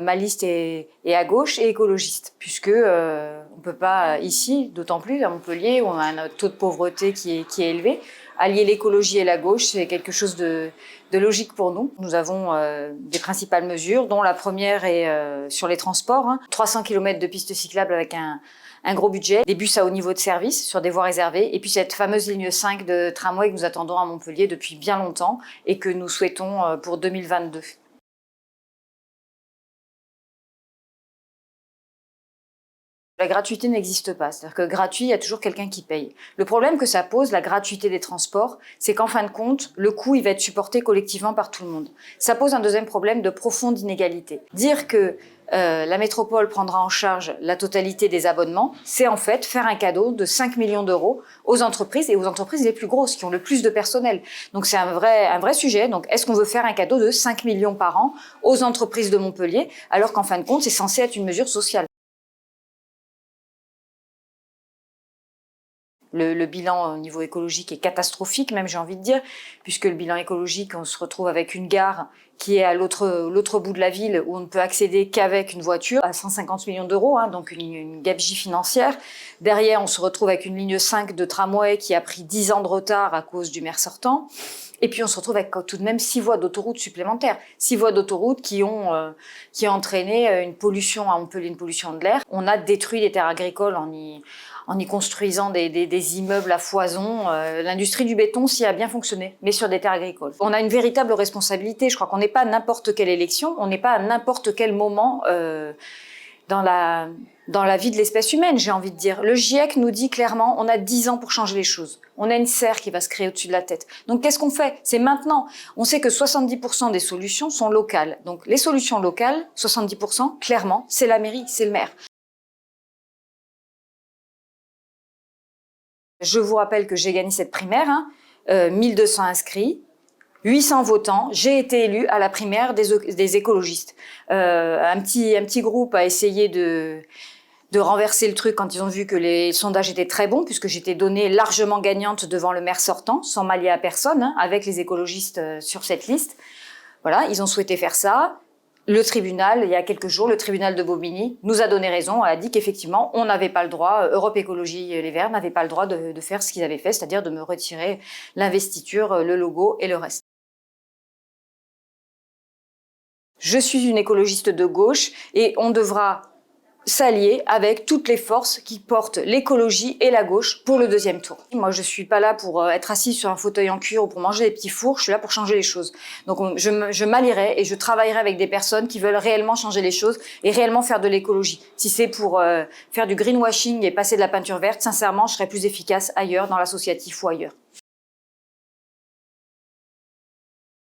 Ma liste est à gauche et écologiste, puisque on peut pas ici, d'autant plus à Montpellier, où on a un taux de pauvreté qui est élevé, allier l'écologie et la gauche, c'est quelque chose de logique pour nous. Nous avons des principales mesures, dont la première est sur les transports, 300 km de pistes cyclables avec un gros budget, des bus à haut niveau de service sur des voies réservées, et puis cette fameuse ligne 5 de tramway que nous attendons à Montpellier depuis bien longtemps et que nous souhaitons pour 2022. La gratuité n'existe pas, c'est-à-dire que gratuit, il y a toujours quelqu'un qui paye. Le problème que ça pose, la gratuité des transports, c'est qu'en fin de compte, le coût il va être supporté collectivement par tout le monde. Ça pose un deuxième problème de profonde inégalité. Dire que la métropole prendra en charge la totalité des abonnements, c'est en fait faire un cadeau de 5 millions d'euros aux entreprises et aux entreprises les plus grosses, qui ont le plus de personnel. Donc c'est un vrai sujet. Donc est-ce qu'on veut faire un cadeau de 5 millions par an aux entreprises de Montpellier, alors qu'en fin de compte, c'est censé être une mesure sociale? Le bilan au niveau écologique est catastrophique, même j'ai envie de dire, puisque le bilan écologique, on se retrouve avec une gare qui est à l'autre bout de la ville, où on ne peut accéder qu'avec une voiture, à 150 millions d'euros, donc une gabegie financière. Derrière, on se retrouve avec une ligne 5 de tramway qui a pris 10 ans de retard à cause du maire sortant. Et puis on se retrouve avec tout de même 6 voies d'autoroute supplémentaires. 6 voies d'autoroute qui ont entraîné une pollution à Montpellier, une pollution de l'air. On a détruit les terres agricoles en y construisant des immeubles à foison. L'industrie du béton s'y a bien fonctionné, mais sur des terres agricoles. On a une véritable responsabilité. Je crois qu'on n'est pas à n'importe quelle élection, on n'est pas à n'importe quel moment dans la vie de l'espèce humaine, j'ai envie de dire. Le GIEC nous dit clairement, on a 10 ans pour changer les choses. On a une serre qui va se créer au-dessus de la tête. Donc qu'est-ce qu'on fait? C'est maintenant. On sait que 70% des solutions sont locales. Donc les solutions locales, 70%, clairement, c'est la mairie, c'est le maire. Je vous rappelle que j'ai gagné cette primaire, 1200 inscrits, 800 votants. J'ai été élue à la primaire des écologistes. Un petit groupe a essayé de renverser le truc quand ils ont vu que les sondages étaient très bons, puisque j'étais donnée largement gagnante devant le maire sortant, sans m'allier à personne, avec les écologistes sur cette liste. Voilà, ils ont souhaité faire ça. Le tribunal, il y a quelques jours, le tribunal de Bobigny nous a donné raison, a dit qu'effectivement, on n'avait pas le droit, Europe Écologie Les Verts n'avait pas le droit de faire ce qu'ils avaient fait, c'est-à-dire de me retirer l'investiture, le logo et le reste. Je suis une écologiste de gauche et on devra s'allier avec toutes les forces qui portent l'écologie et la gauche pour le deuxième tour. Moi, je suis pas là pour être assise sur un fauteuil en cuir ou pour manger des petits fours, je suis là pour changer les choses. Donc je m'allierai et je travaillerai avec des personnes qui veulent réellement changer les choses et réellement faire de l'écologie. Si c'est pour faire du greenwashing et passer de la peinture verte, sincèrement, je serais plus efficace ailleurs, dans l'associatif ou ailleurs.